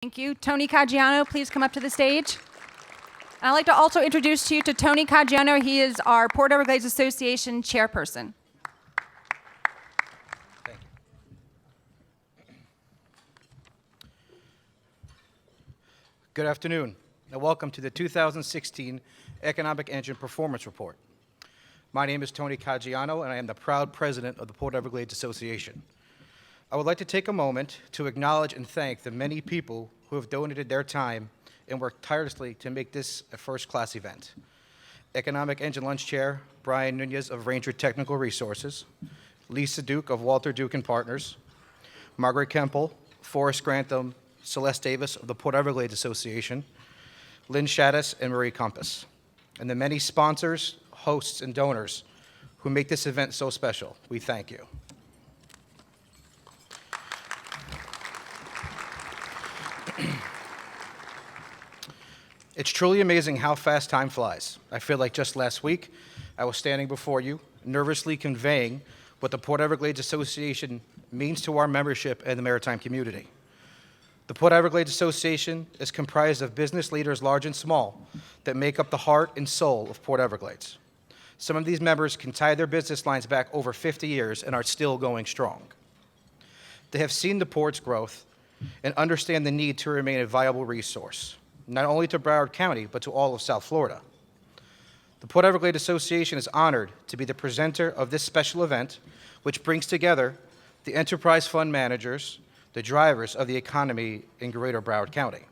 Thank you. Tony Caggiano, please come up to the stage. I'd like to also introduce you to Tony Caggiano. He is our Port Everglades Association chairperson. Thank you. Good afternoon, and welcome to the 2016 Economic Engine Performance Report. My name is Tony Caggiano, and I am the proud president of the Port Everglades Association. I would like to take a moment to acknowledge and thank the many people who have donated their time and worked tirelessly to make this a first-class event. Economic Engine Lunch Chair Brian Nunez of Ranger Technical Resources, Lisa Duke of Walter Duke and Partners, Margaret Kempel, Forrest Grantham, Celeste Davis of the Port Everglades Association, Lynn Shaddis, and Marie Compass, and the many sponsors, hosts, and donors who make this event so special. We thank you. It's truly amazing how fast time flies. I feel like just last week, I was standing before you, nervously conveying what the Port Everglades Association means to our membership and the maritime community. The Port Everglades Association is comprised of business leaders large and small that make up the heart and soul of Port Everglades. Some of these members can tie their business lines back over 50 years and are still going strong. They have seen the port's growth and understand the need to remain a viable resource, not only to Broward County, but to all of South Florida. The Port Everglades Association is honored to be the presenter of this special event, which brings together the enterprise fund managers, the drivers of the economy in Greater Broward County.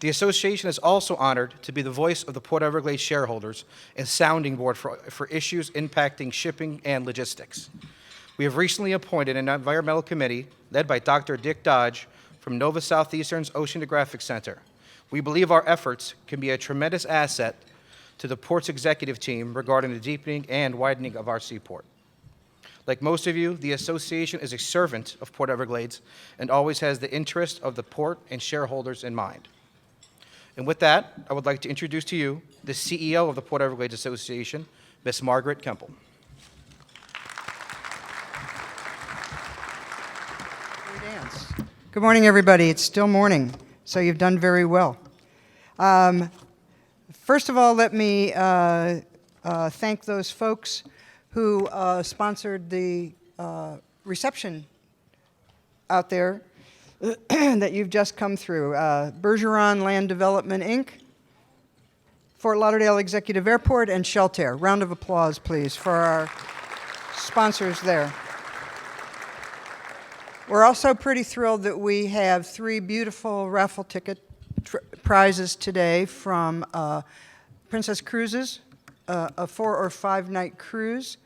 The association is also honored to be the voice of the Port Everglades shareholders and sounding board for issues impacting shipping and logistics. We have recently appointed an environmental committee led by Dr. Dick Dodge from Nova Southeastern's Oceanographic Center. We believe our efforts can be a tremendous asset to the port's executive team regarding the deepening and widening of our seaport. Like most of you, the association is a servant of Port Everglades and always has the interest of the port and shareholders in mind. And with that, I would like to introduce to you the CEO of the Port Everglades Association, Ms. Margaret Kempel. Good morning, everybody. It's still morning, so you've done very well. First of all, let me thank those folks who sponsored the reception out there that you've just come through. Bergeron Land Development, Inc., Fort Lauderdale Executive Airport, and Shelter. Round of applause, please, for our sponsors there. We're also pretty thrilled that we have 3 beautiful raffle ticket prizes today from Princess Cruises, a 4 or 5 night cruise,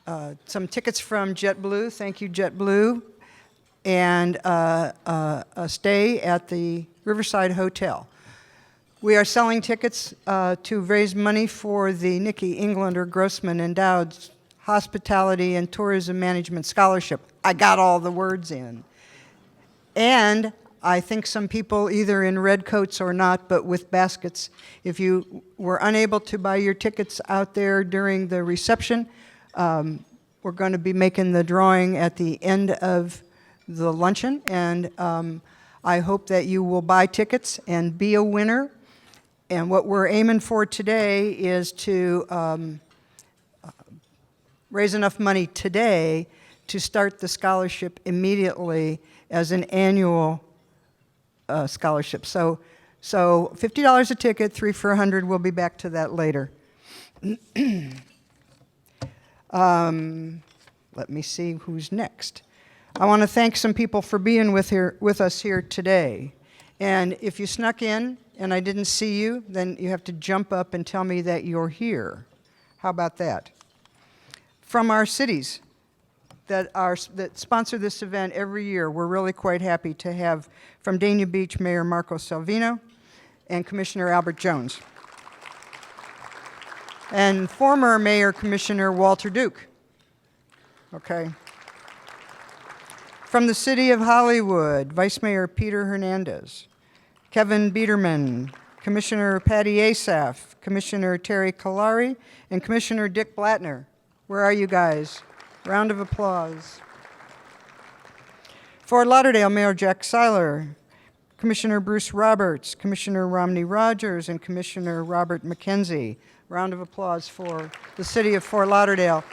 some tickets from JetBlue, thank you JetBlue, and a stay at the Riverside Hotel. We are selling tickets to raise money for the Nikki Englander Grossman Endowed Hospitality and Tourism Management Scholarship. I got all the words in. And I think some people, either in red coats or not, but with baskets, if you were unable to buy your tickets out there during the reception, we're going to be making the drawing at the end of the luncheon, and I hope that you will buy tickets and be a winner. And what we're aiming for today is to raise enough money today to start the scholarship immediately as an annual scholarship. So $50 a ticket, 3 for $100. We'll be back to that later. Let me see who's next. I want to thank some people for being with us here today. And if you snuck in and I didn't see you, then you have to jump up and tell me that you're here. How about that? From our cities that sponsor this event every year, we're really quite happy to have from Dania Beach Mayor Marco Salvino and Commissioner Albert Jones. And former Mayor Commissioner Walter Duke. Okay. From the City of Hollywood, Vice Mayor Peter Hernandez, Kevin Biederman, Commissioner Patty Asaf, Commissioner Terry Kalari, and Commissioner Dick Blattner. Where are you guys? Round of applause. Fort Lauderdale Mayor Jack Seiler, Commissioner Bruce Roberts, Commissioner Romney Rogers, and Commissioner Robert McKenzie. Round of applause for the city of Fort Lauderdale.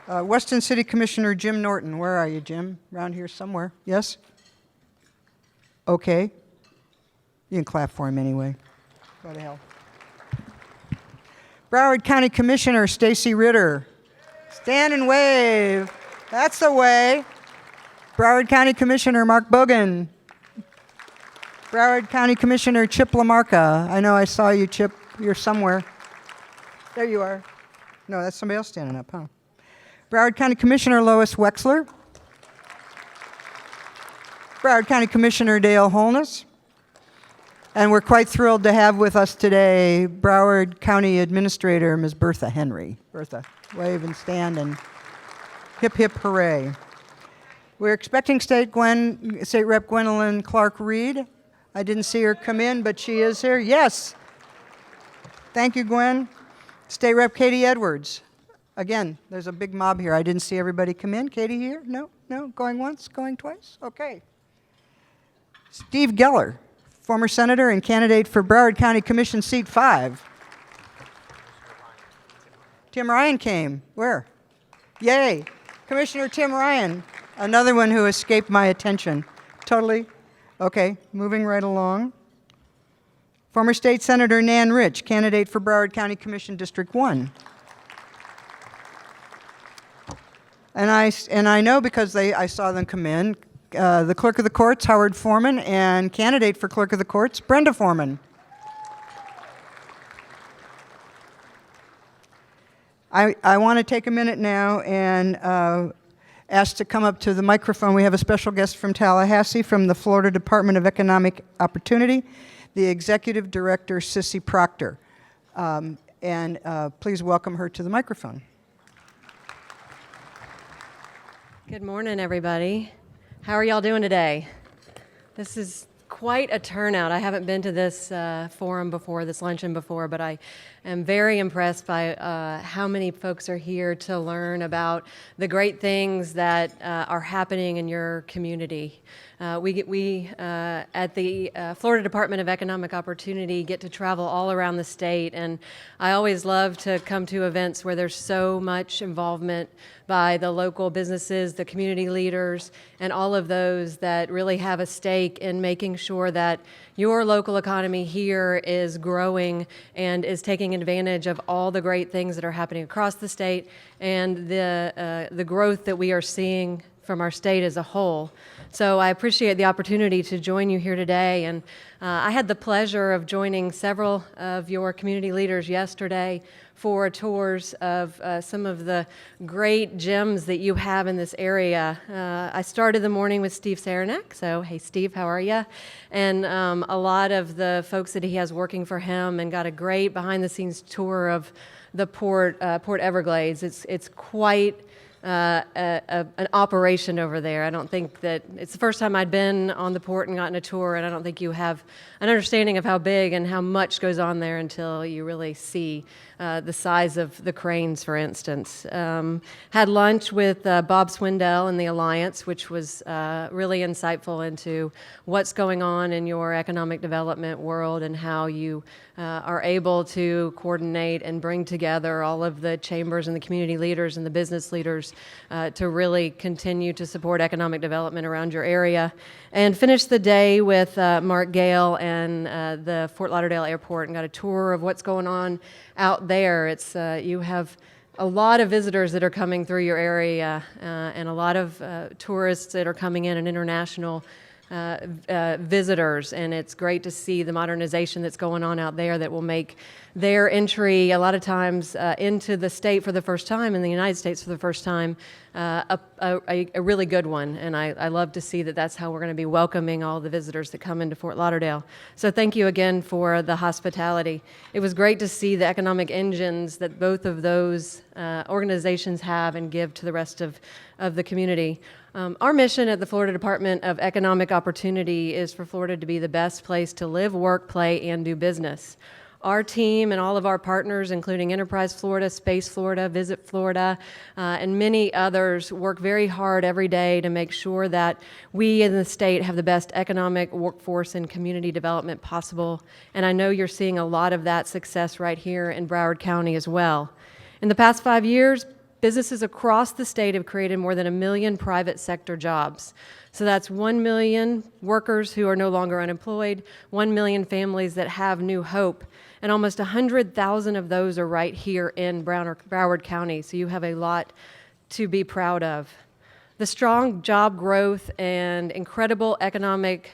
Weston City Commissioner Jim Norton. Where are you, Jim? Around here somewhere. Yes? Okay. You can clap for him anyway. Go to hell. Broward County Commissioner Stacy Ritter. Stand and wave. That's the way. Broward County Commissioner Mark Bogan. Broward County Commissioner Chip Lamarca. I know I saw you, Chip. You're somewhere. There you are. No, that's somebody else standing up, huh? Broward County Commissioner Lois Wexler. Broward County Commissioner Dale Holness. And we're quite thrilled to have with us today Broward County Administrator Ms. Bertha Henry. Bertha, wave and stand and hip hip hooray. We're expecting State Rep Gwendolyn Clark-Reed. I didn't see her come in, but she is here. Yes. Thank you, Gwen. State Rep Katie Edwards. Again, there's a big mob here. I didn't see everybody come in. Katie here? No? No? Going once? Going twice? Okay. Steve Geller, former senator and candidate for Broward County Commission Seat 5. Tim Ryan came. Where? Yay. Commissioner Tim Ryan, another one who escaped my attention. Totally. Okay, moving right along. Former State Senator Nan Rich, candidate for Broward County Commission District 1. And I know because I saw them come in, the Clerk of the Courts, Howard Foreman, and candidate for Clerk of the Courts, Brenda Foreman. I want to take a minute now and ask to come up to the microphone. We have a special guest from Tallahassee from the Florida Department of Economic Opportunity, the Executive Director, Sissy Proctor. Please welcome her to the microphone. Good morning, everybody. How are y'all doing today? This is quite a turnout. I haven't been to this forum before, this luncheon before, but I am very impressed by how many folks are here to learn about the great things that are happening in your community. We at the Florida Department of Economic Opportunity get to travel all around the state, and I always love to come to events where there's so much involvement by the local businesses, the community leaders, and all of those that really have a stake in making sure that your local economy here is growing and is taking advantage of all the great things that are happening across the state and the growth that we are seeing from our state as a whole. So I appreciate the opportunity to join you here today, and I had the pleasure of joining several of your community leaders yesterday for tours of some of the great gems that you have in this area. I started the morning with Steve Saranac, so hey Steve, how are you? And a lot of the folks that he has working for him, and got a great behind-the-scenes tour of the Port Everglades. It's quite an operation over there. I don't think that it's the first time I'd been on the port and gotten a tour, and I don't think you have an understanding of how big and how much goes on there until you really see the size of the cranes, for instance. Had lunch with Bob Swindell and the Alliance, which was really insightful into what's going on in your economic development world and how you are able to coordinate and bring together all of the chambers and the community leaders and the business leaders to really continue to support economic development around your area. And finished the day with Mark Gale and the Fort Lauderdale Airport, and got a tour of what's going on out there. It's you have a lot of visitors that are coming through your area, and a lot of tourists that are coming in, and international visitors, and it's great to see the modernization that's going on out there that will make their entry a lot of times into the state for the first time, in the United States for the first time, a really good one. And I love to see that that's how we're going to be welcoming all the visitors that come into Fort Lauderdale. So thank you again for the hospitality. It was great to see the economic engines that both of those organizations have and give to the rest of the community. Our mission at the Florida Department of Economic Opportunity is for Florida to be the best place to live, work, play, and do business. Our team and all of our partners, including Enterprise Florida, Space Florida, Visit Florida, and many others, work very hard every day to make sure that we in the state have the best economic, workforce, and community development possible. And I know you're seeing a lot of that success right here in Broward County as well. In the past 5 years, businesses across the state have created more than 1 million private sector jobs. So that's 1 million workers who are no longer unemployed, 1 million families that have new hope, and almost 100,000 of those are right here in Broward County. So you have a lot to be proud of. The strong job growth and incredible economic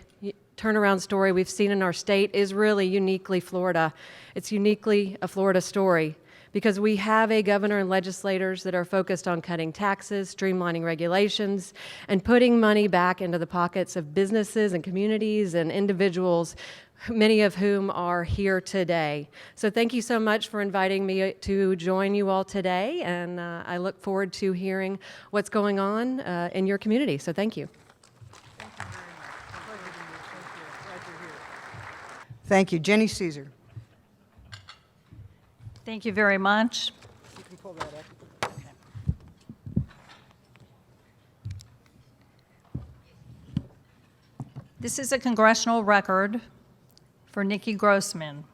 turnaround story we've seen in our state is really uniquely Florida. It's uniquely a Florida story, because we have a governor and legislators that are focused on cutting taxes, streamlining regulations, and putting money back into the pockets of businesses and communities and individuals, many of whom are here today. So thank you so much for inviting me to join you all today, and I look forward to hearing what's going on in your community. So thank you. Thank you. Jenny Cesar. Thank you very much. You can pull that up. This is a congressional record for Nikki Grossman.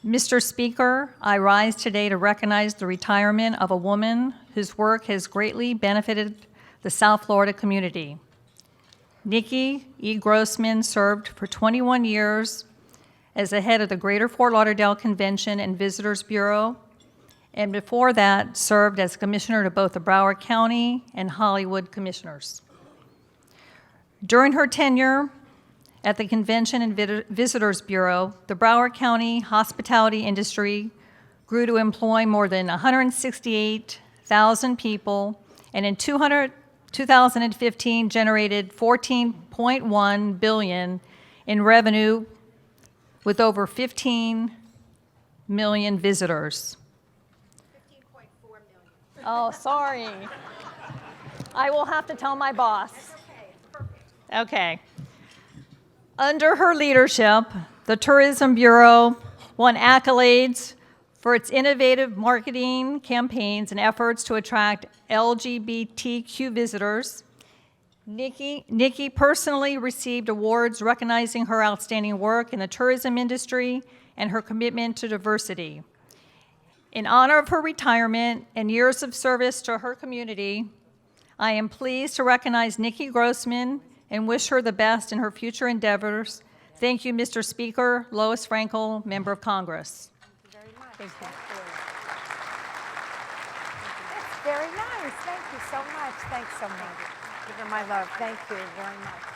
Mr. Speaker, I rise today to recognize the retirement of a woman whose work has greatly benefited the South Florida community. Nikki E. Grossman served for 21 years as the head of the Greater Fort Lauderdale Convention and Visitors Bureau, and before that served as commissioner to both the Broward County and Hollywood commissioners. During her tenure at the Convention and Visitors Bureau, the Broward County hospitality industry grew to employ more than 168,000 people, and in 2015 generated $14.1 billion in revenue with over 15 million visitors. 15.4 million. Oh, sorry. I will have to tell my boss. That's okay. It's perfect. Okay. Under her leadership, the Tourism Bureau won accolades for its innovative marketing campaigns and efforts to attract LGBTQ visitors. Nikki personally received awards recognizing her outstanding work in the tourism industry and her commitment to diversity. In honor of her retirement and years of service to her community, I am pleased to recognize Nikki Grossman and wish her the best in her future endeavors. Thank you, Mr. Speaker. Lois Frankel, Member of Congress. Thank you very much. Thank you. That's very nice. Thank you so much. Thanks so much. Give her my love. Thank you very much.